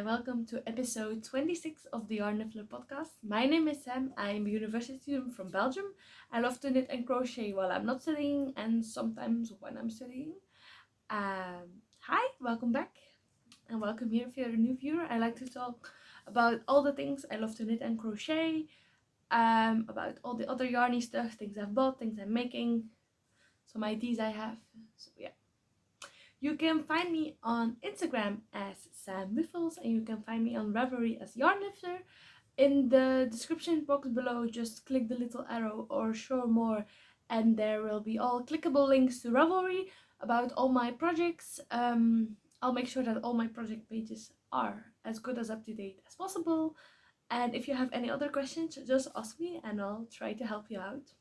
and welcome to episode 26 of the Yarnniffler podcast. My name is Sam. I'm a university student from Belgium. I love to knit and crochet while I'm not studying and sometimes when I'm studying. Hi, welcome back and welcome here if you're a new viewer. I like to talk about all the things I love to knit and crochet, about all the other yarny stuff, things I've bought, things I'm making, some ideas I have. So yeah. You can find me on Instagram as Sam Wyffels, and you can find me on Ravelry as Yarnniffler. In the description box below, just click the little arrow or show more, and there will be all clickable links to Ravelry about all my projects. I'll make sure that all my project pages are as good as up to date as possible. And if you have any other questions, just ask me and I'll try to help you out.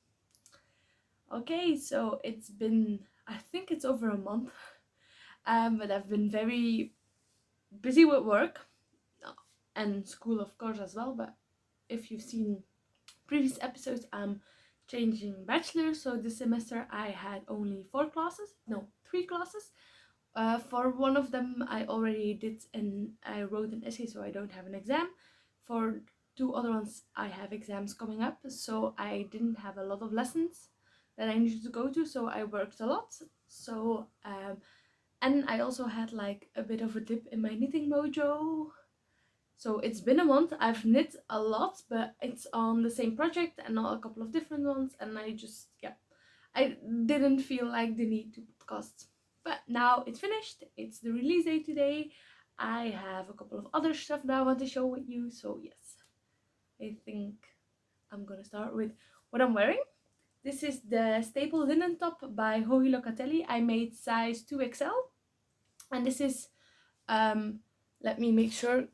Okay, so it's been, I think it's over a month. But I've been very busy with work and school, of course, as well. But if you've seen previous episodes, I'm changing bachelor. So this semester I had only 3 classes. For one of them I already did and I wrote an essay, so I don't have an exam. For 2 other ones I have exams coming up, so I didn't have a lot of lessons that I needed to go to, so I worked a lot. So and I also had like a bit of a dip in my knitting mojo. So it's been a month. I've knit a lot, but it's on the same project and not a couple of different ones. And I didn't feel like the need to podcast. But now it's finished. It's the release day today. I have a couple of other stuff that I want to show with you. So yes, I think I'm gonna start with what I'm wearing. This is the staple linen top by Hohi Locatelli. I made size 2XL. And this is, let me make sure,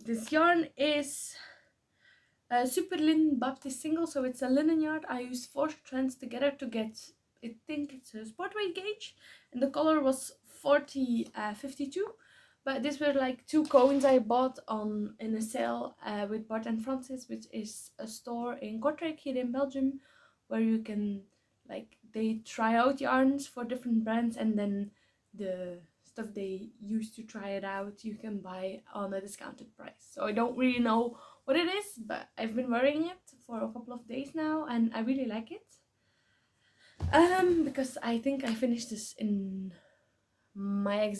this yarn is a super linen Baptist single, so it's a linen yarn. I used 4 strands together to get, I think it's a sport weight gauge, and the color was 4052. But these were like 2 cones I bought in a sale with Bart and Francis, which is a store in Kortrijk here in Belgium, where you can, like, they try out yarns for different brands, and then the stuff they use to try it out you can buy on a discounted price. So I don't really know what it is, but I've been wearing it for a couple of days now and I really like it. Because I think I finished this in my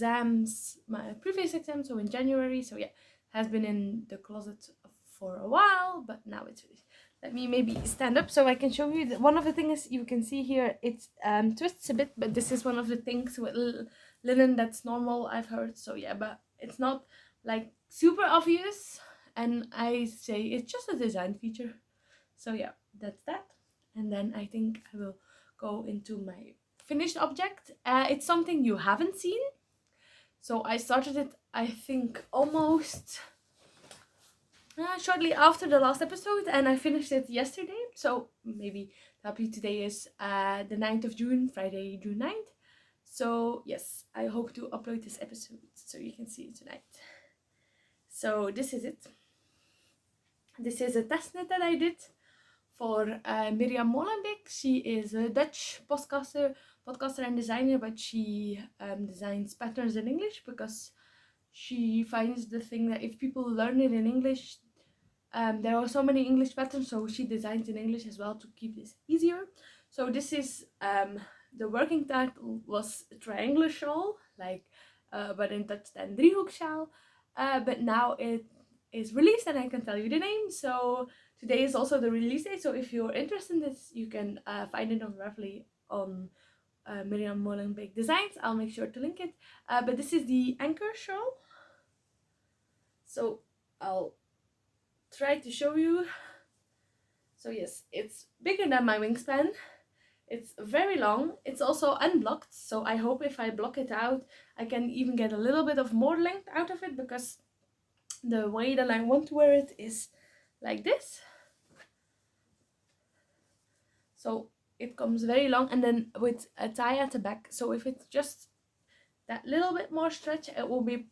previous exams, so in January. So yeah, it has been in the closet for a while, but now it's finished. Let me maybe stand up so I can show you. One of the things you can see here, it twists a bit, but this is one of the things with linen that's normal, I've heard. So yeah, but it's not like super obvious, and I say it's just a design feature. So yeah, that's that. And then I think I will go into my finished object. It's something you haven't seen, so I started it, I think, almost shortly after the last episode, and I finished it yesterday. So maybe happy today is the 9th of June, Friday, June 9th. So yes, I hope to upload this episode so you can see it tonight. So this is it. This is a test knit that I did for Mirjam Molenbeek. She is a Dutch podcaster and designer, but she designs patterns in English because she finds the thing that if people learn it in English, there are so many English patterns, so she designs in English as well to keep this easier. So this is, the working title was triangular shawl, like, but in Dutch then driehoeksjaal. But now it is released and I can tell you the name. So today is also the release day, so if you're interested in this, you can find it on Ravelry on Mirjam Molenbeek Designs. I'll make sure to link it. But this is the anchor shawl. So I'll try to show you. So yes, it's bigger than my wingspan. It's very long. It's also unblocked, so I hope if I block it out I can even get a little bit of more length out of it, because the way that I want to wear it is like this. So it comes very long and then with a tie at the back. So if it's just that little bit more stretch, it will be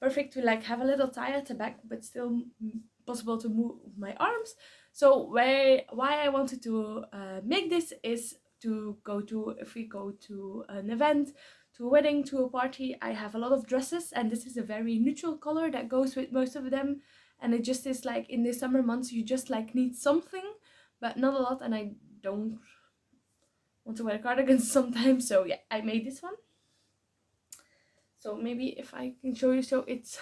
perfect to like have a little tie at the back, but still possible to move my arms. So why I wanted to make this is to go to, if we go to an event, to a wedding, to a party. I have a lot of dresses, and this is a very neutral color that goes with most of them. And it just is like in the summer months you just like need something, but not a lot, and I don't want to wear cardigans sometimes. So yeah, I made this one. So maybe if I can show you, so it's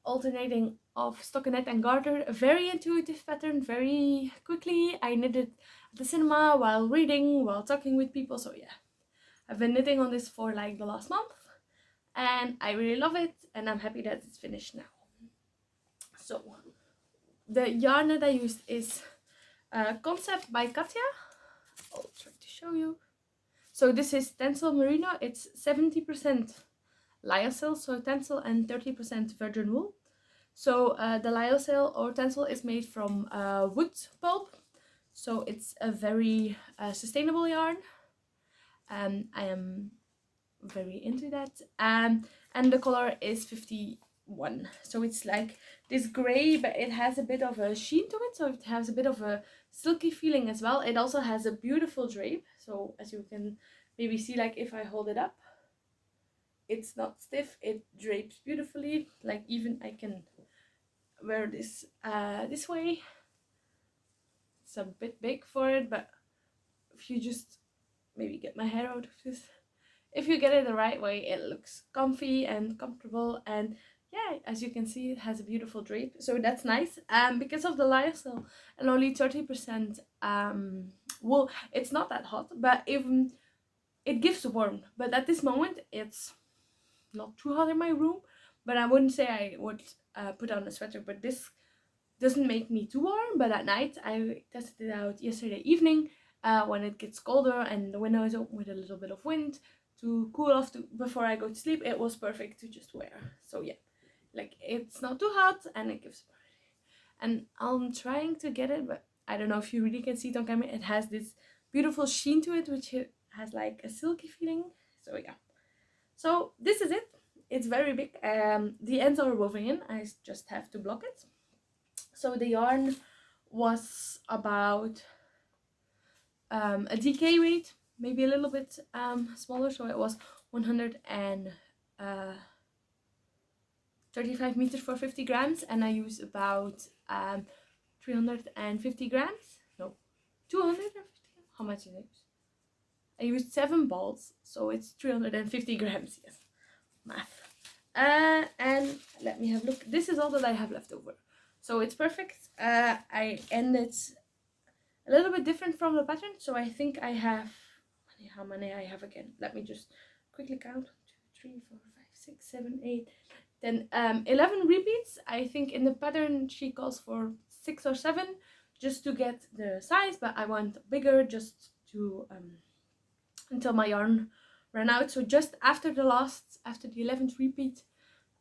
alternating of stockinette and garter, a very intuitive pattern, very quickly. I knit it at the cinema, while reading, while talking with people. So yeah, I've been knitting on this for like the last month, and I really love it, and I'm happy that it's finished now. So the yarn that I used is Concept by Katja. I'll try to show you. So this is Tencel Merino. It's 70% lyocell, so Tencel, and 30% virgin wool. So the lyocell or Tencel is made from wood pulp, so it's a very sustainable yarn. I am very into that. And the color is 51. So it's like this gray, but it has a bit of a sheen to it, so it has a bit of a silky feeling as well. It also has a beautiful drape, so as you can maybe see, like if I hold it up, it's not stiff, it drapes beautifully. Like even I can wear this this way. It's a bit big for it, but if you just maybe get my hair out of this, if you get it the right way, it looks comfy and comfortable. And yeah, as you can see, it has a beautiful drape, so that's nice. Because of the lyocell and only 30% wool, it's not that hot, but even it gives warmth. But at this moment it's not too hot in my room, but I wouldn't say I would put on a sweater. But this doesn't make me too warm. But at night, I tested it out yesterday evening when it gets colder and the window is open with a little bit of wind to cool off before I go to sleep. It was perfect to just wear. So yeah, like it's not too hot and it gives, and I'm trying to get it, but I don't know if you really can see it on camera. It has this beautiful sheen to it, which has like a silky feeling. So yeah, so this is it. It's very big. The ends are woven in, I just have to block it. So the yarn was about a DK weight, maybe a little bit smaller, so it was 135 meters for 50 grams, and I used about 350 grams, no, 250, how much is it? I used 7 balls, so it's 350 grams, yes, math. And let me have a look. This is all that I have left over, so it's perfect. I ended a little bit different from the pattern, so I think I have, how many I have again? Let me just quickly count. 1, 2, 3, 4, 5, 6, 7, 8, 10, 11 repeats. I think in the pattern she calls for 6 or 7 just to get the size, but I want bigger just to until my yarn ran out. So just after the 11th repeat,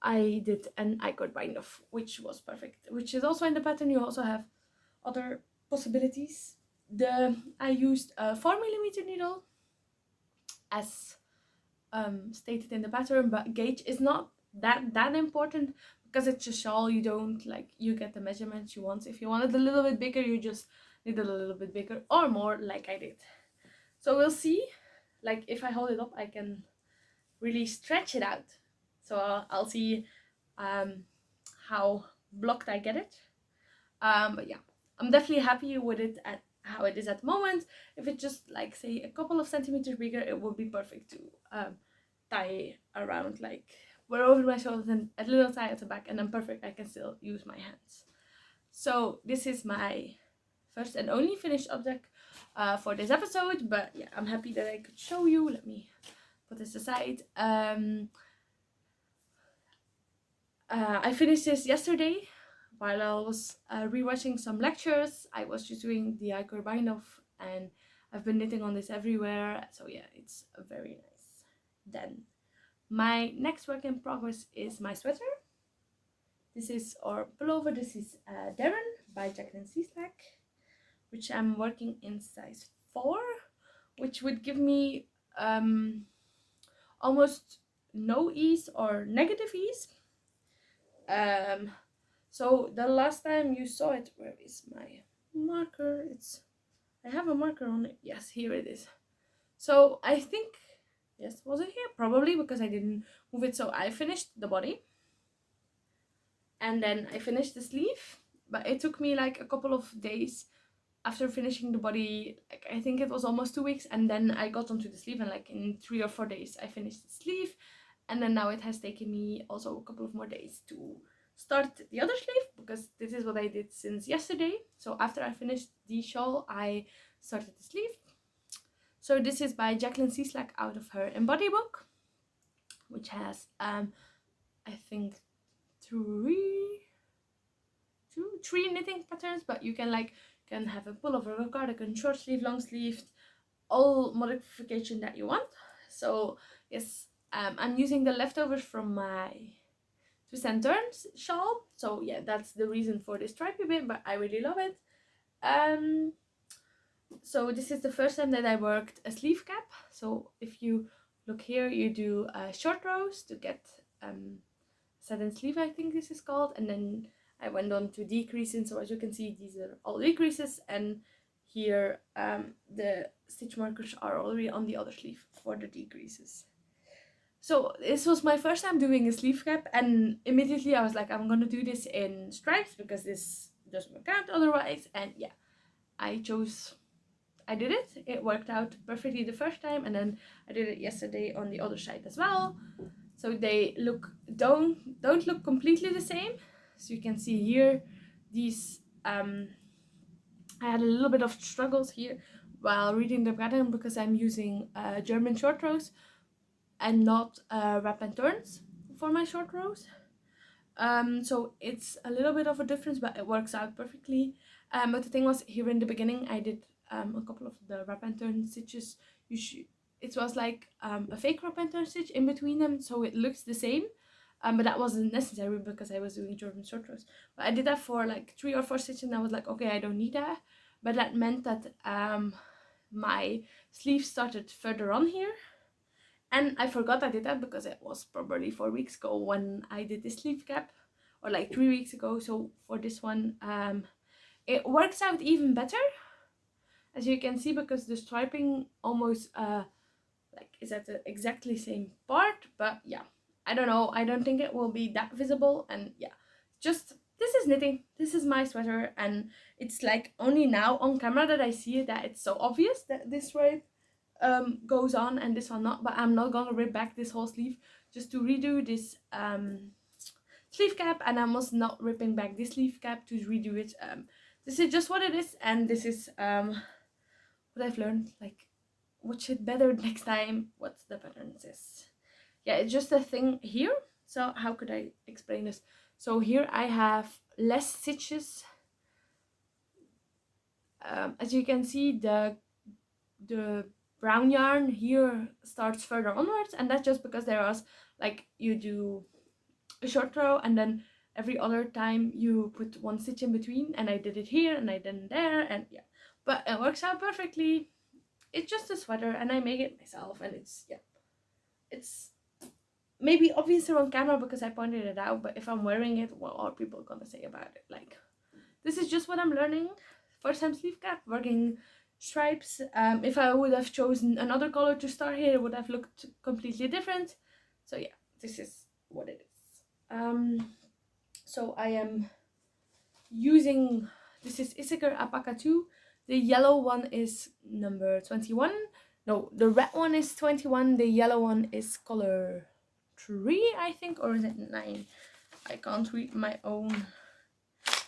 I did an I-cord bind off, which was perfect, which is also in the pattern. You also have other possibilities. I used a 4mm needle as stated in the pattern, but gauge is not that important because it's a shawl. You don't like, you get the measurements you want. If you want it a little bit bigger, you just need it a little bit bigger or more, like I did. So we'll see. Like if I hold it up, I can really stretch it out. So I'll see how blocked I get it. But yeah, I'm definitely happy with it at how it is at the moment. If it's just like say a couple of centimeters bigger, it would be perfect to tie around, like wear over my shoulders and a little tie at the back, and then perfect, I can still use my hands. So this is my first and only finished object for this episode, but yeah, I'm happy that I could show you. Let me put this aside. I finished this yesterday while I was rewatching some lectures. I was just doing the I-cord bind off, and I've been knitting on this everywhere. So yeah, it's very nice. Then my next work in progress is my sweater. This is our pullover. This is Darren by Jacqueline Cieslak, which I'm working in size 4, which would give me almost no ease or negative ease. So the last time you saw it, where is my marker? I have a marker on it. Yes, here it is. So I think, Yes, was it here? Probably, because I didn't move it. So I finished the body, and then I finished the sleeve, but it took me like a couple of days after finishing the body. Like, I think it was almost 2 weeks, and then I got onto the sleeve, and like in 3 or 4 days I finished the sleeve. And then now it has taken me also a couple of more days to start the other sleeve, because this is what I did since yesterday. So after I finished the shawl, I started the sleeve. So this is by Jacqueline Cieslak out of her Embody book, which has I think three knitting patterns, but you can have a pullover, a cardigan, short sleeve, long sleeve, all modification that you want. So yes, I'm using the leftovers from my twist and turns shawl. So yeah, that's the reason for this stripy bit, but I really love it. So this is the first time that I worked a sleeve cap. So if you look here, you do short rows to get satin sleeve, I think this is called, and then I went on to decreasing. So as you can see, these are all decreases, and here the stitch markers are already on the other sleeve for the decreases. So this was my first time doing a sleeve cap, and immediately I was like, I'm gonna do this in stripes because this doesn't work out otherwise. And yeah, I did it. It worked out perfectly the first time, and then I did it yesterday on the other side as well. So they don't look completely the same. So you can see here, these I had a little bit of struggles here while reading the pattern because I'm using German short rows and not wrap and turns for my short rows. So it's a little bit of a difference, but it works out perfectly. But the thing was, here in the beginning I did a couple of the wrap and turn stitches. It was like a fake wrap and turn stitch in between them, so it looks the same. But that wasn't necessary because I was doing German short rows. But I did that for like 3 or 4 stitches, and I was like, okay, I don't need that. But that meant that my sleeve started further on here. And I forgot I did that because it was probably 4 weeks ago when I did this sleeve cap, or like 3 weeks ago. So for this one, it works out even better, as you can see, because the striping almost is at the exactly same part. But yeah, I don't know, I don't think it will be that visible. And yeah, just this is knitting, this is my sweater, and it's like only now on camera that I see it, that it's so obvious that this stripe goes on and this one not. But I'm not gonna rip back this whole sleeve just to redo this sleeve cap, and I'm also not ripping back this sleeve cap to redo it. This is just what it is, and this is what I've learned. Like, watch it better next time what the pattern says. Yeah, it's just a thing here. So how could I explain this? So here I have less stitches. As you can see, the brown yarn here starts further onwards, and that's just because there was like, you do a short row and then every other time you put 1 stitch in between, and I did it here and I did it there, and yeah, but it works out perfectly. It's just a sweater and I make it myself, and it's maybe obviouser on camera because I pointed it out, but if I'm wearing it, what are people gonna say about it? Like, this is just what I'm learning. First time sleeve cap, working stripes. If I would have chosen another color to start here, it would have looked completely different. So yeah, this is what it is. So I am using, this is Issachar Alpaca 2. The yellow one is number 21. No, the red one is 21. The yellow one is color 3, I think, or is it 9? I can't read my own.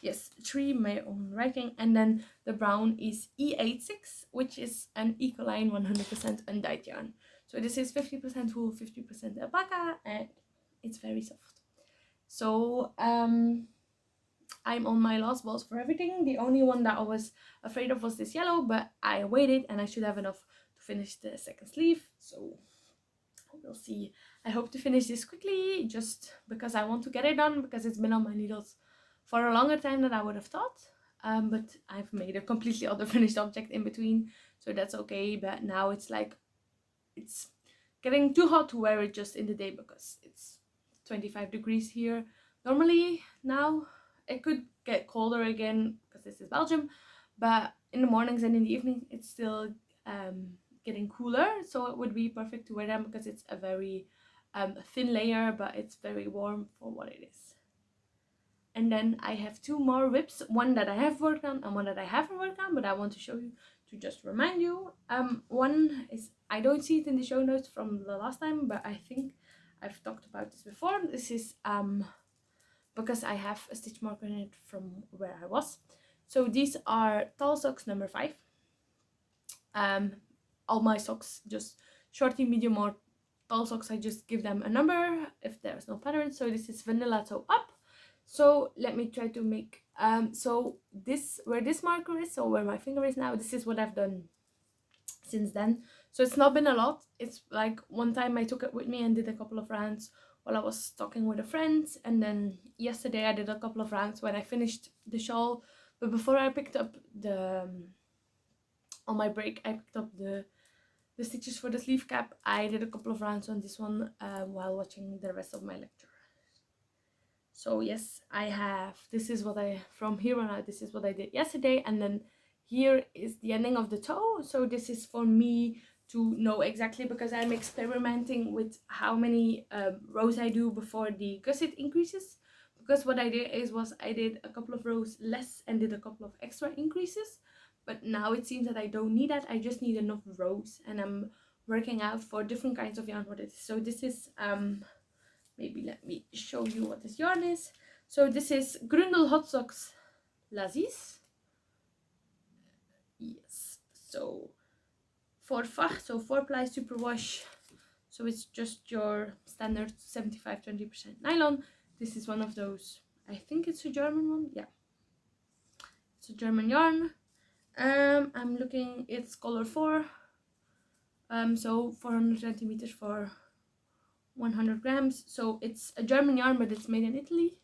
Yes, 3, my own writing. And then the brown is E86, which is an Ecoline 100% undyed yarn. So this is 50% wool, 50% alpaca, and it's very soft. So I'm on my last balls for everything. The only one that I was afraid of was this yellow, but I waited and I should have enough to finish the second sleeve. So we'll see. I hope to finish this quickly, just because I want to get it done, because it's been on my needles for a longer time than I would have thought. But I've made a completely other finished object in between, so that's okay. But now it's like, it's getting too hot to wear it just in the day because it's 25 degrees here. Normally now it could get colder again because this is Belgium, but in the mornings and in the evening it's still getting cooler, so it would be perfect to wear them because it's a very thin layer, but it's very warm for what it is. And then I have two more whips, one that I have worked on and one that I haven't worked on, but I want to show you to just remind you. One is, I don't see it in the show notes from the last time, but I think I've talked about this before. This is because I have a stitch marker in it from where I was. So these are tall socks number 5. All my socks, just shorty, medium or tall socks, I just give them a number if there's no pattern. So this is vanilla toe up. So let me try to make so this, where this marker is, so where my finger is now, this is what I've done since then. So it's not been a lot. It's like one time I took it with me and did a couple of rounds while I was talking with a friend, and then yesterday I did a couple of rounds when I finished the shawl. But before I picked up the on my break, I picked up the stitches for the sleeve cap. I did a couple of rounds on this one while watching the rest of my lecture. So yes, I have, this is what I, from here on out, this is what I did yesterday, and then here is the ending of the toe. So this is for me to know exactly, because I'm experimenting with how many rows I do before the gusset increases. Because what I did was I did a couple of rows less and did a couple of extra increases, but now it seems that I don't need that. I just need enough rows, and I'm working out for different kinds of yarn what it is. So this is maybe let me show you what this yarn is. So this is Grundel Hot Socks Lazis. Yes, so 4 fach, so 4-ply superwash. So it's just your standard 75-20% nylon. This is one of those, I think it's a German one. Yeah, it's a German yarn. I'm looking, it's color 4. So 420 meters for 100 grams. So it's a German yarn, but it's made in Italy.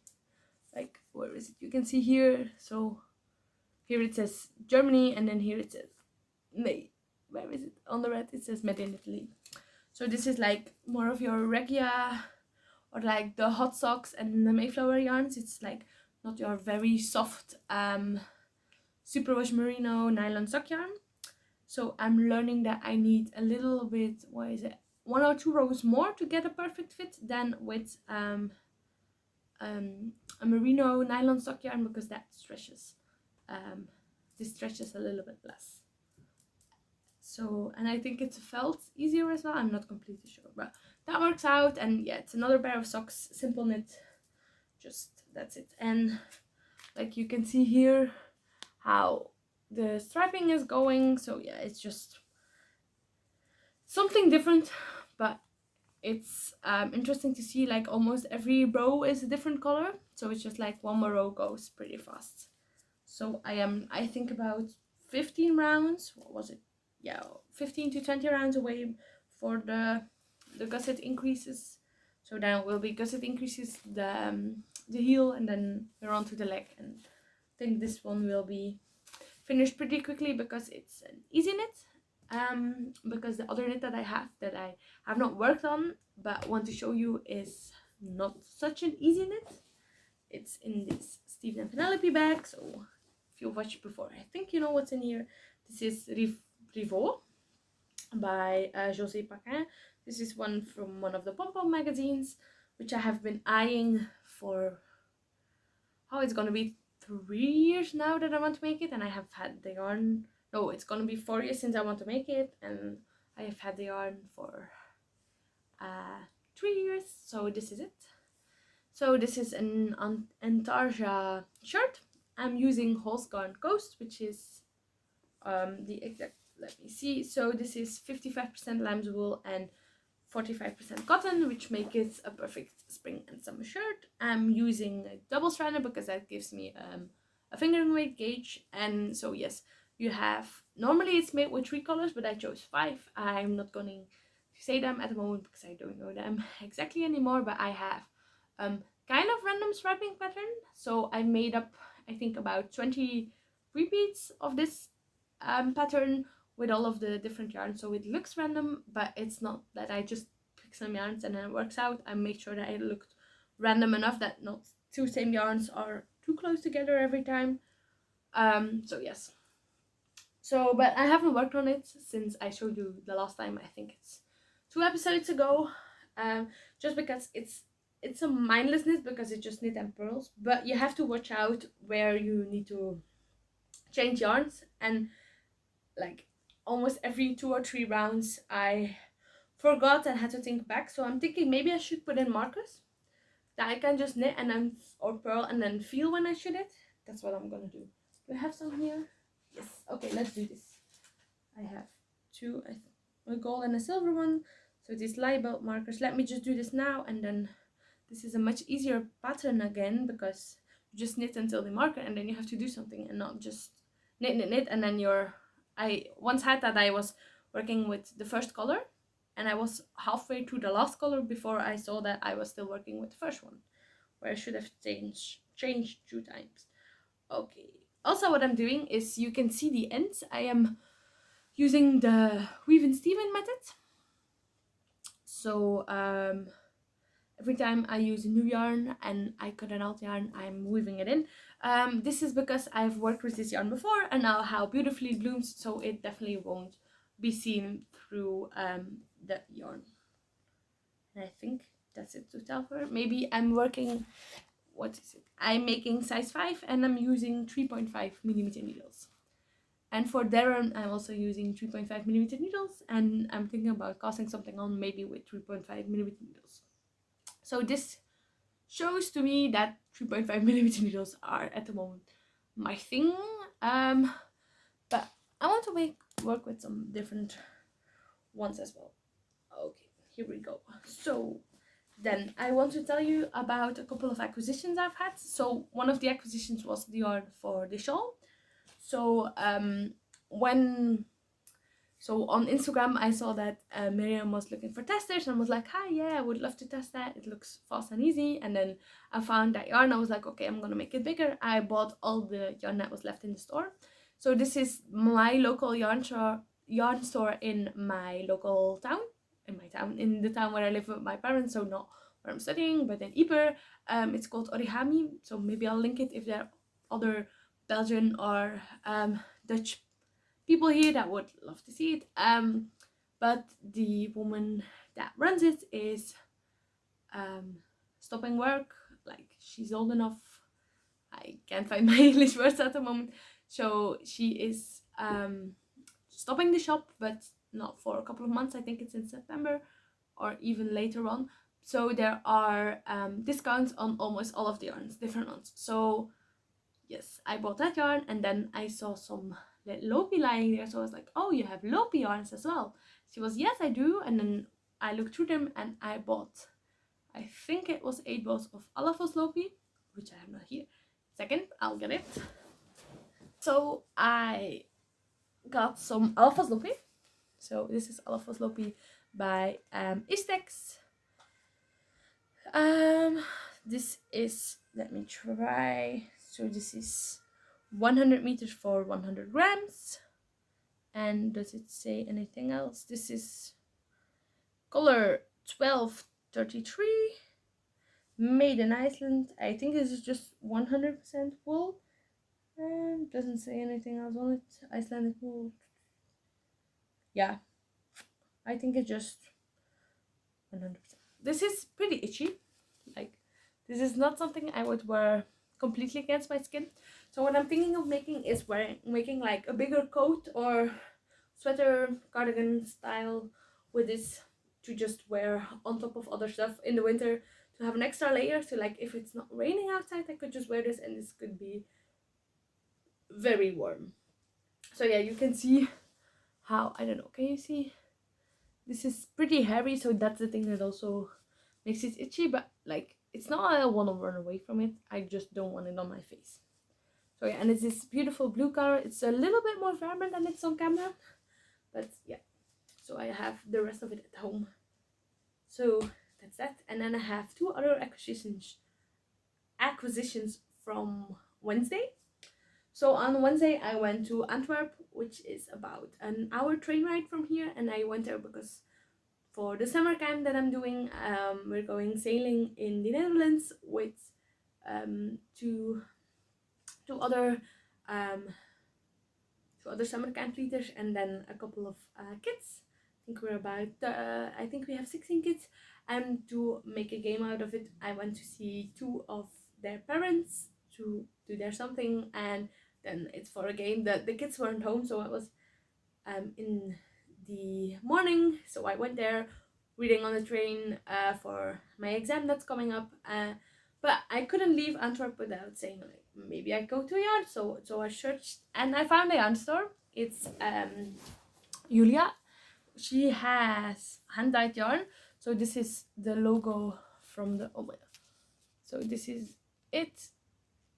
Like, where is it? You can see here. So here it says Germany, and then here it says made. Where is it? On the red it says made in Italy. So this is like more of your Regia or like the hot socks and the Mayflower yarns. It's like not your very soft superwash merino nylon sock yarn. So I'm learning that I need a little bit, what is it, 1 or 2 rows more to get a perfect fit than with a merino nylon sock yarn, because that stretches. This stretches a little bit less. So, and I think it's felt easier as well. I'm not completely sure, but that works out. And yeah, it's another pair of socks, simple knit. Just that's it. And like you can see here how the striping is going. So yeah, it's just something different, but it's interesting to see like almost every row is a different color. So it's just like one more row goes pretty fast. So I think about 15 rounds, what was it? Yeah, 15 to 20 rounds away for the gusset increases. So then it will be gusset increases, the heel, and then we're on to the leg. And I think this one will be finished pretty quickly because it's an easy knit. Because the other knit that I have not worked on but want to show you is not such an easy knit. It's in this Stephen and Penelope bag. So if you watched before, I think you know what's in here. This is Rivaux by José Paquin. This is one from one of the pom-pom magazines, which I have been eyeing for, it's gonna be 3 years now that I want to make it, and I have had the yarn. No, it's gonna be 4 years since I want to make it, and I have had the yarn for 3 years. So this is it. So this is an Antarja shirt. I'm using Holzgarn Coast, which is the exact, let me see. So this is 55% lamb's wool and 45% cotton, which makes it a perfect spring and summer shirt. I'm using a double stranded because that gives me a fingering weight gauge. And so yes, you have, normally it's made with 3 colors, but I chose 5. I'm not going to say them at the moment because I don't know them exactly anymore, but I have kind of random striping pattern. So I made up, I think, about 20 repeats of this pattern with all of the different yarns. So it looks random, but it's not that I just pick some yarns and then it works out. I made sure that it looked random enough that not 2 same yarns are too close together every time. So yes, So, but I haven't worked on it since I showed you the last time. I think it's 2 episodes ago. Um, just because it's a mindlessness because it's just knit and pearls. But you have to watch out where you need to change yarns, and like almost every 2 or 3 rounds, I forgot and had to think back. So I'm thinking maybe I should put in markers that I can just knit and then or purl and then feel when I should it. That's what I'm gonna do. Do I have some here? Yes. Okay, let's do this. I have two, a gold and a silver one. So these light bulb markers. Let me just do this now, and then this is a much easier pattern again because you just knit until the marker and then you have to do something and not just knit and then you're. I once had that I was working with the first color and I was halfway through the last color before I saw that I was still working with the first one, where I should have changed 2 times. Okay. Also, what I'm doing is you can see the ends. I am using the Weave and Steven method. So every time I use a new yarn and I cut an old yarn, I'm weaving it in. This is because I've worked with this yarn before and now how beautifully it blooms, so it definitely won't be seen through the yarn. And I think that's it to tell her. Maybe I'm working, what is it? I'm making size 5 and I'm using 3.5mm needles. And for Darren, I'm also using 3.5mm needles and I'm thinking about casting something on maybe with 3.5mm needles. So this shows to me that 3.5mm needles are at the moment my thing. But I want to work with some different ones as well. Okay, here we go. So then I want to tell you about a couple of acquisitions I've had. So one of the acquisitions was the yarn for the shawl. So so on Instagram I saw that Miriam was looking for testers and was like, hi, yeah, I would love to test that, it looks fast and easy. And then I found that yarn. I was like, okay, I'm gonna make it bigger. I bought all the yarn that was left in the store. So this is my local yarn store in my local town, in the town where I live with my parents, so not where I'm studying, but in Yper. It's called Origami, so maybe I'll link it if there are other Belgian or Dutch people here that would love to see it. But the woman that runs it is stopping work. Like, she's old enough. I can't find my English words at the moment. So she is stopping the shop, but not for a couple of months. I think it's in September or even later on. So there are discounts on almost all of the yarns, different ones. So yes, I bought that yarn, and then I saw some Lopi lying there, so I was like, oh, you have Lopi yarns as well? She was, yes, I do. And then I looked through them and I bought, I think it was 8 balls of Alafos Lopi, which I have not here. Second, I'll get it. So I got some Alafos Lopi. So this is Alafos Lopi by Istex. This is, let me try. So this is 100 meters for 100 grams. And does it say anything else? This is color 1233, made in Iceland. I think this is just 100% wool. Doesn't say anything else on it. Icelandic wool. Yeah, I think it's just 100%. This is pretty itchy. Like, this is not something I would wear completely against my skin. So what I'm thinking of making is making like a bigger coat or sweater, cardigan style with this to just wear on top of other stuff in the winter, to have an extra layer. So like if it's not raining outside, I could just wear this and this could be very warm. So yeah, you can see how, I don't know, can you see? This is pretty hairy, so that's the thing that also makes it itchy, but like it's not I want to run away from it, I just don't want it on my face. So yeah, and it's this beautiful blue color. It's a little bit more vibrant than it's on camera, but yeah. So I have the rest of it at home. So that's that. And then I have 2 other acquisitions from Wednesday. So on Wednesday I went to Antwerp, which is about an hour train ride from here, and I went there because for the summer camp that I'm doing, we're going sailing in the Netherlands with two other other summer camp leaders, and then a couple of kids. I think we're about I think we have 16 kids. And to make a game out of it, I went to see 2 of their parents to do their something, and then it's for a game. The kids weren't home, so I was in the morning, so I went there reading on the train for my exam that's coming up, but I couldn't leave Antwerp without saying like maybe I go to a yarn. So I searched and I found a yarn store. It's Julia. She has hand-dyed yarn. So this is the logo from the, oh my god, so this is it.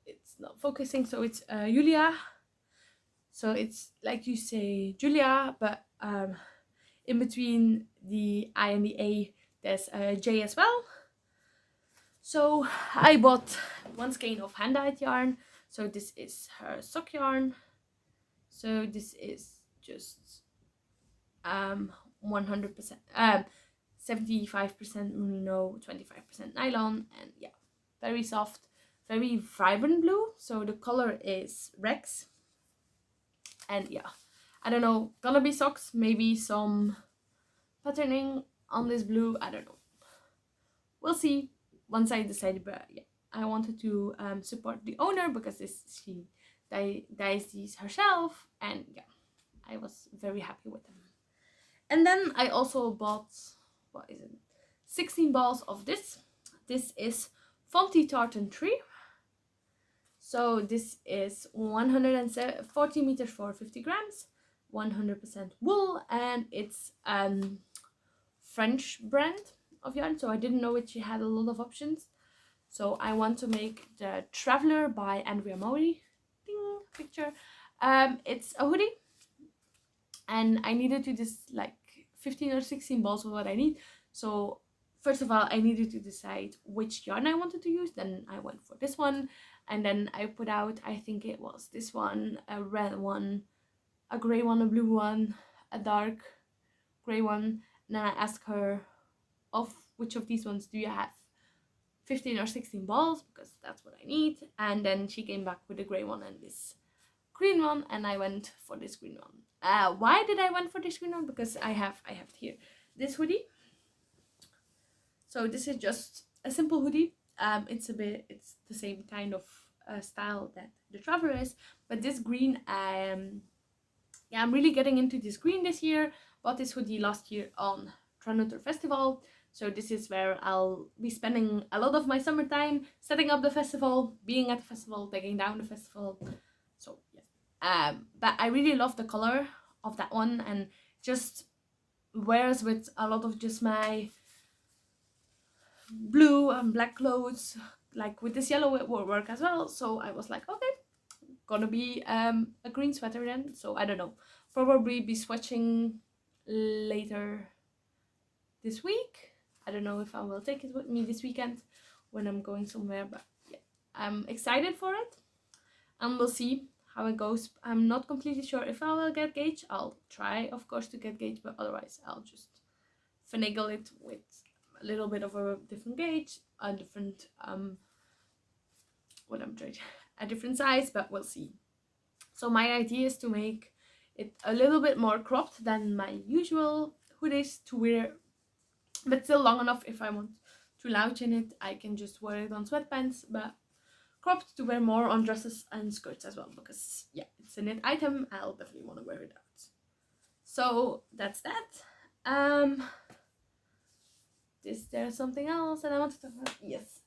It's not focusing, so it's Julia. So it's like you say Julia, but in between the I and the A there's a J as well. So I bought 1 skein of hand-dyed yarn. So this is her sock yarn. So this is just 100% 75% merino, 25% nylon, and yeah, very soft, very vibrant blue. So the color is Rex, and yeah, I don't know, gonna be socks, maybe some patterning on this blue, I don't know, we'll see once I decide. But yeah, I wanted to support the owner because she dyes these herself, and yeah, I was very happy with them. And then I also bought, what is it, 16 balls of this. This is Fonty Tartan 3. So this is 140 meters for 50 grams, 100% wool, and it's French brand of yarn. So I didn't know it. She had a lot of options. So I want to make the Traveler by Andrea Maury. Ding, picture. It's a hoodie, and I needed to just like 15 or 16 balls was what I need. So first of all, I needed to decide which yarn I wanted to use. Then I went for this one, and then I put out, I think it was this one, a red one, a gray one, a blue one, a dark gray one. And then I asked her, of which of these ones do you have 15 or 16 balls, because that's what I need. And then she came back with the gray one and this green one, and I went for this green one. Why did I went for this green one? Because I have here this hoodie. So this is just a simple hoodie. It's the same kind of style that the Traveler is, but this green, I'm really getting into this green this year. Bought this hoodie last year on Tronutter Festival. So this is where I'll be spending a lot of my summertime, setting up the festival, being at the festival, taking down the festival. So yeah, but I really love the color of that one, and just wears with a lot of just my blue and black clothes. Like with this yellow it will work as well. So I was like, okay, gonna be a green sweater then. So I don't know, probably be swatching later this week. I don't know if I will take it with me this weekend when I'm going somewhere, but yeah, I'm excited for it, and we'll see how it goes. I'm not completely sure if I will get gauge. I'll try, of course, to get gauge, but otherwise I'll just finagle it with a little bit of a different gauge, a different a different size, but we'll see. So my idea is to make it a little bit more cropped than my usual hoodies to wear, but still long enough if I want to lounge in it. I can just wear it on sweatpants, but cropped to wear more on dresses and skirts as well, because yeah, it's a knit item. I'll definitely want to wear it out. So that's that. Is there something else that I want to talk about? Yes.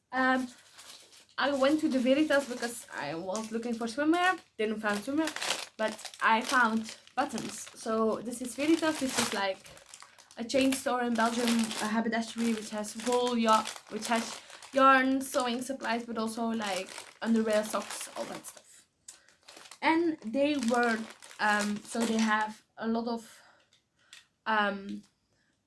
I went to the Veritas because I was looking for swimwear, didn't find swimwear, but I found buttons. So this is Veritas. This is like a chain store in Belgium, a haberdashery which has wool, which has yarn, sewing supplies, but also like underwear, socks, all that stuff. And they were so they have a lot of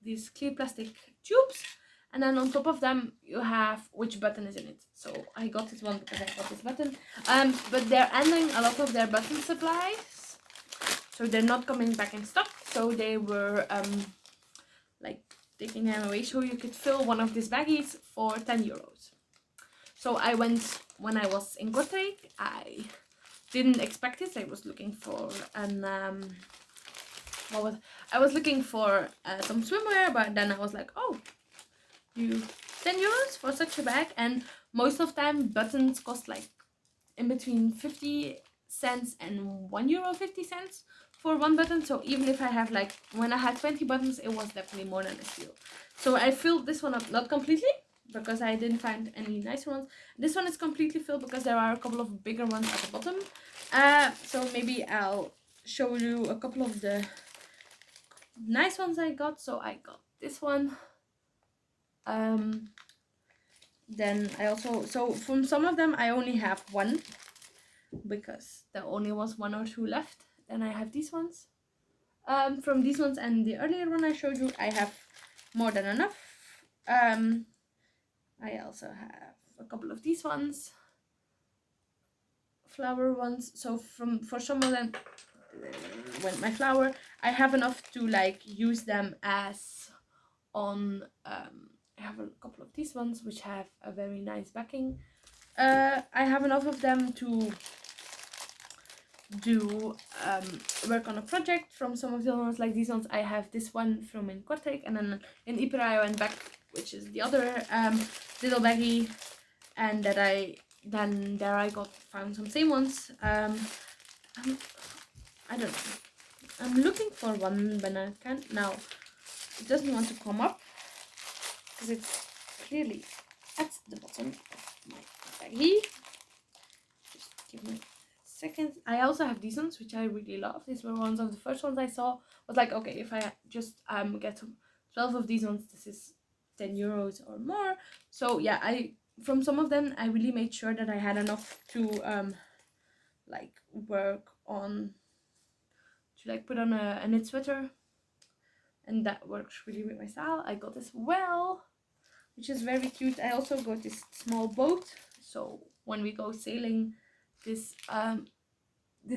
these clear plastic tubes, and then on top of them you have which button is in it. So I got this one because I got this button, but they're ending a lot of their button supplies, so they're not coming back in stock. So they were like taking them away, so you could fill one of these baggies for 10 euros. So I went, when I was in Kortrijk, I didn't expect it. I was looking for an I was looking for some swimwear, but then I was like, oh, you 10 euros for such a bag. And most of the time buttons cost like in between 50 cents and €1.50 for one button. So even if I have like, when I had 20 buttons, it was definitely more than a steal. So I filled this one up, not completely because I didn't find any nicer ones. This one is completely filled because there are a couple of bigger ones at the bottom. So maybe I'll show you a couple of the nice ones I got. So I got this one. Then I also, so from some of them I only have one because there only was 1 or 2 left. Then I have these ones. From these ones and the earlier one I showed you, I have more than enough. I also have a couple of these ones, flower ones. So for some of them, when my flower, I have enough to like use them as on. I have a couple of these ones which have a very nice backing. I have enough of them to do work on a project. From some of the other ones, like these ones, I have this one from in Kortrijk, and then in Ypres I went back, which is the other little baggie, and that I then there I found some same ones. I don't know, I'm looking for one, but I can't now. It doesn't want to come up because it's clearly at the bottom of my baggie. Just give me second. I also have these ones which I really love. These were ones of the first ones I saw. Was like, okay, if I just get 12 of these ones, this is 10 euros or more. So yeah, from some of them I really made sure that I had enough to like work on, to like put on a knit sweater, and that works really with my style. I got this well, which is very cute. I also got this small boat, so when we go sailing this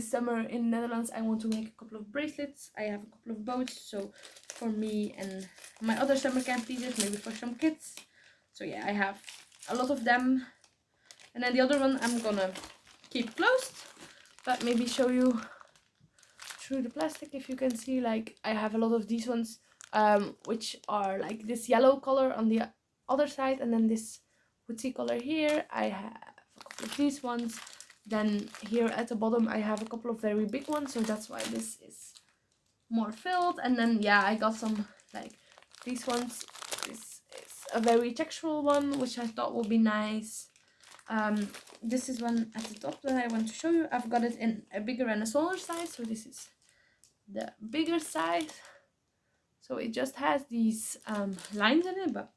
summer in Netherlands, I want to make a couple of bracelets. I have a couple of boats, so for me and my other summer camp pieces, maybe for some kids. So yeah, I have a lot of them. And then the other one I'm gonna keep closed, but maybe show you through the plastic if you can see. Like, I have a lot of these ones which are like this yellow color on the other side, and then this woodsy color here. I have a couple of these ones. Then here at the bottom I have a couple of very big ones, so that's why this is more filled. And then yeah, I got some like these ones. This is a very textural one which I thought would be nice. This is one at the top that I want to show you. I've got it in a bigger and a smaller size, so this is the bigger size. So it just has these lines in it, but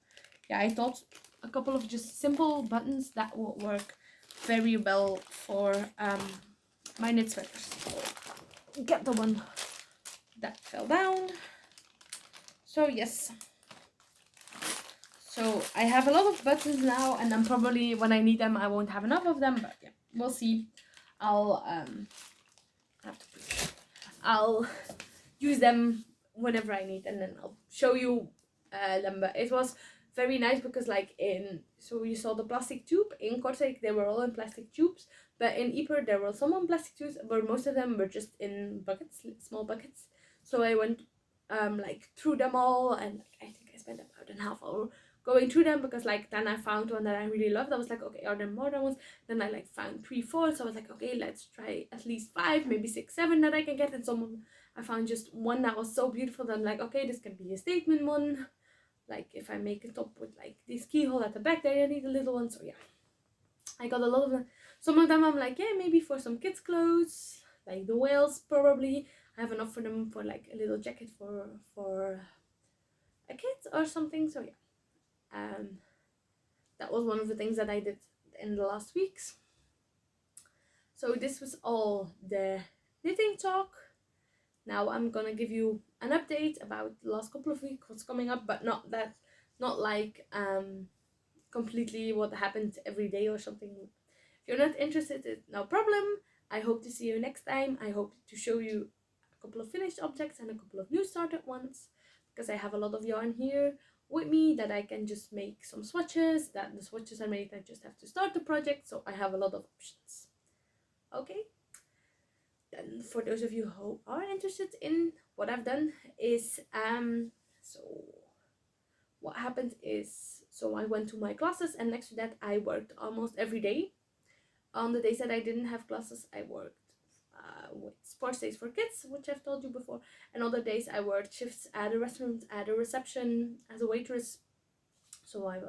yeah, I thought a couple of just simple buttons that would work very well for my knit sweaters. So get the one that fell down. So yes, so I have a lot of buttons now, and then probably when I need them I won't have enough of them, but yeah, we'll see. I'll use them whenever I need, and then I'll show you them. But it was very nice because so you saw the plastic tube in Kortrijk, they were all in plastic tubes, but in Ypres there were some in plastic tubes, but most of them were just in buckets, small buckets. So I went through them all, and I think I spent about an half hour going through them, because then I found one that I really loved. I was like, okay, are there more than ones? Then I found 3, 4, so I was like, okay, let's try at least 5, maybe 6, 7 that I can get. And some of them I found just one that was so beautiful that I'm like, okay, this can be a statement one. Like if I make a top with this keyhole at the back there, I need a little one. So yeah, I got a lot of them. Some of them I'm like, yeah, maybe for some kids clothes, like the whales probably. I have enough for them for a little jacket for a kid or something. So yeah, that was one of the things that I did in the last weeks. So this was all the knitting talk. Now I'm gonna give you an update about the last couple of weeks, what's coming up, but not completely what happened every day or something. If you're not interested, it's no problem. I hope to see you next time. I hope to show you a couple of finished objects and a couple of new started ones, because I have a lot of yarn here with me that I can just make some swatches. That the swatches are made, I just have to start the project, so I have a lot of options. Okay, then for those of you who are interested in what I've done is so what happened is, so I went to my classes, and next to that I worked almost every day. On the days that I didn't have classes, I worked with sports days for kids, which I've told you before, and other days I worked shifts at a restaurant, at a reception, as a waitress. So I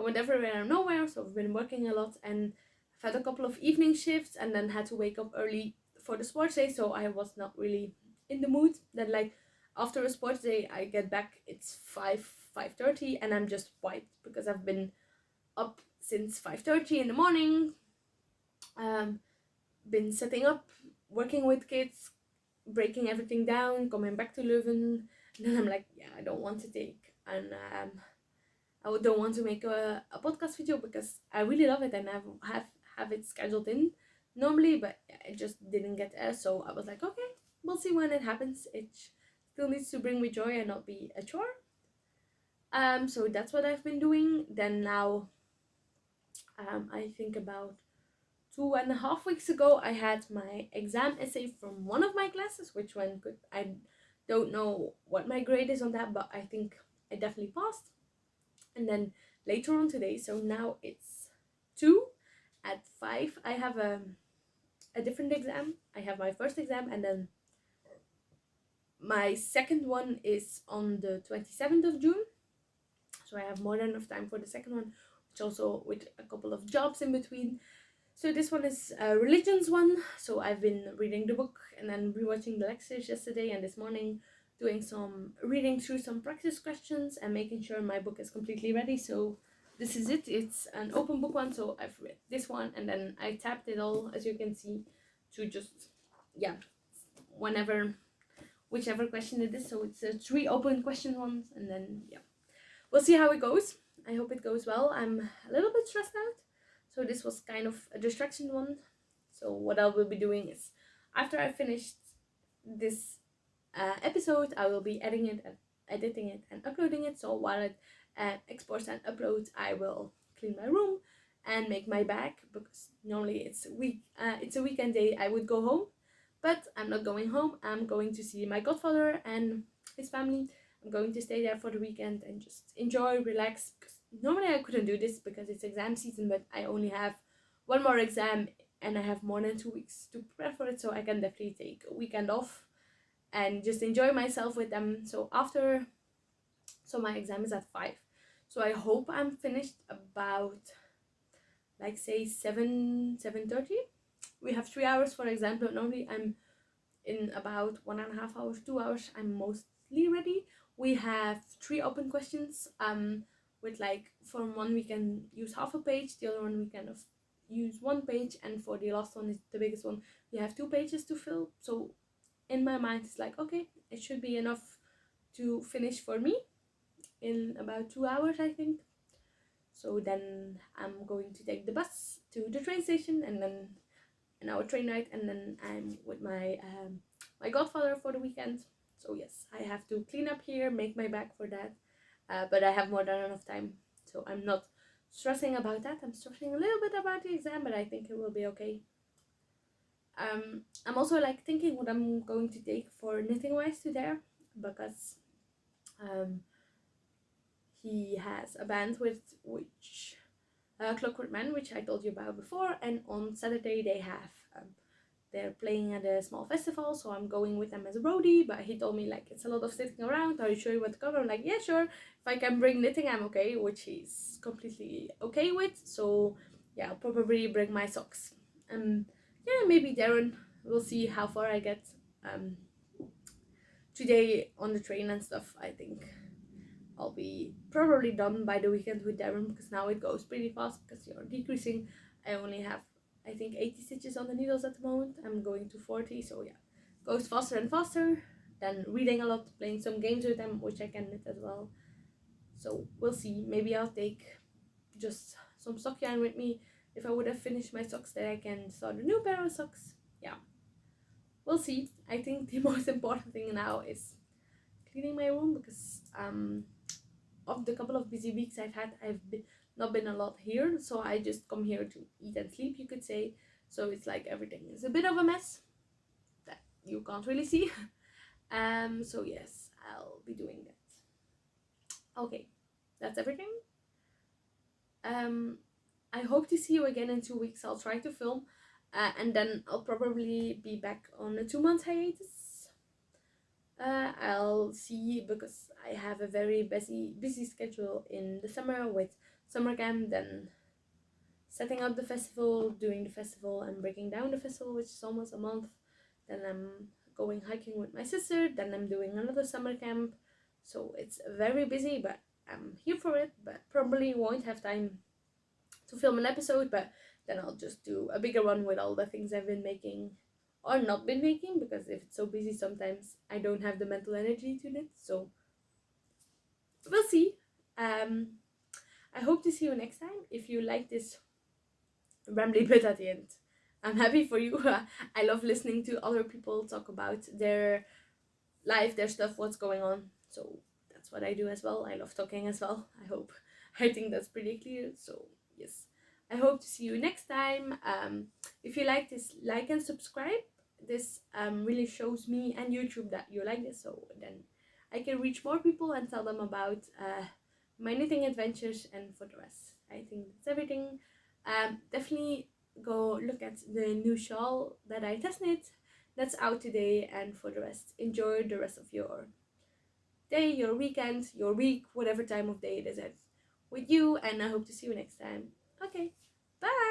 went everywhere and nowhere, so I've been working a lot, and I've had a couple of evening shifts and then had to wake up early for the sports day, so I was not really in the mood. Then like after a sports day I get back, it's 5:30 and I'm just wiped because I've been up since 5:30 in the morning, been setting up, working with kids, breaking everything down, coming back to Leuven, and then I'm like, yeah, I don't want to take, and I don't want to make a podcast video because I really love it and I have it scheduled in normally, but it just didn't get there. So I was like, okay, we'll see when it happens. It still needs to bring me joy and not be a chore. So that's what I've been doing. Then now, I think about 2.5 weeks ago, I had my exam essay from one of my classes, which went good. I don't know what my grade is on that, but I think I definitely passed. And then later on today, so now it's 2, at 5 I have a different exam. I have my first exam, and then my second one is on the 27th of June, so I have more than enough time for the second one, which also with a couple of jobs in between. So this one is a religions one, so I've been reading the book and then rewatching the lectures yesterday and this morning, doing some reading through some practice questions and making sure my book is completely ready. So this is it. It's an open book one, so I've read this one and then I tapped it all, as you can see, to just, yeah, whichever question it is. So it's 3 open question ones, and then yeah, we'll see how it goes. I hope it goes well. I'm a little bit stressed out, so this was kind of a distraction one. So what I will be doing is, after I finished this episode, I will be editing it and uploading it. So while it exports and uploads, I will clean my room and make my bag, because normally it's a weekend day I would go home, but I'm not going home. I'm going to see my godfather and his family. I'm going to stay there for the weekend and just enjoy, relax. Because normally I couldn't do this because it's exam season, but I only have one more exam and I have more than 2 weeks to prepare for it, so I can definitely take a weekend off and just enjoy myself with them. So my exam is at 5, so I hope I'm finished about, like, say 7:30. We have 3 hours for exam, but normally I'm in about 1.5 hours, 2 hours, I'm mostly ready. We have 3 open questions, with, like, for one we can use half a page, the other one we kind of use 1 page, and for the last one, is the biggest one, we have 2 pages to fill. So in my mind it's like, okay, it should be enough to finish for me in about 2 hours, I think. So then I'm going to take the bus to the train station, and then an hour train ride, and then I'm with my my godfather for the weekend. So yes, I have to clean up here, make my bag for that, but I have more than enough time, so I'm not stressing about that. I'm stressing a little bit about the exam, but I think it will be okay. I'm also, like, thinking what I'm going to take for knitting wise to there, because he has a band with which Clockwork Man, which I told you about before, and on Saturday they have they're playing at a small festival, so I'm going with them as a roadie. But he told me, like, it's a lot of sitting around, are you sure you want to come? I'm like, yeah, sure, if I can bring knitting I'm okay, which he's completely okay with. So yeah, I'll probably bring my socks. Yeah, maybe Darren, we'll see how far I get today on the train and stuff. I think I'll be probably done by the weekend with Darren, because now it goes pretty fast because you're decreasing. I only have, I think, 80 stitches on the needles at the moment. I'm going to 40, so yeah, it goes faster and faster. Then reading a lot, playing some games with them, which I can knit as well. So we'll see. Maybe I'll take just some sock yarn with me if I would have finished my socks, that I can start a new pair of socks. Yeah, we'll see. I think the most important thing now is cleaning my room, because of the couple of busy weeks I've had, not been a lot here, so I just come here to eat and sleep, you could say. So it's like everything is a bit of a mess. you can't really see. So yes, I'll be doing that. Okay, that's everything. I hope to see you again in 2 weeks. I'll try to film, and then I'll probably be back on a 2 month hiatus. I'll see, because I have a very busy schedule in the summer with summer camp, then setting up the festival, doing the festival, and breaking down the festival, which is almost a month. Then I'm going hiking with my sister. Then I'm doing another summer camp. So it's very busy, but I'm here for it. But probably won't have time to film an episode. But then I'll just do a bigger one with all the things I've been making or not been making, because if it's so busy, sometimes I don't have the mental energy to it. So we'll see. I hope to see you next time. If you like this rambly bit at the end, I'm happy for you. I love listening to other people talk about their life, their stuff, what's going on. So that's what I do as well. I love talking as well. I think that's pretty clear. So yes, I hope to see you next time. If you like this, like and subscribe. This really shows me and YouTube that you like this, so then I can reach more people and tell them about my knitting adventures. And for the rest, I think that's everything. Definitely go look at the new shawl that I test knit. That's out today. And for the rest, enjoy the rest of your day, your weekend, your week, whatever time of day it is with you. And I hope to see you next time. Okay, bye.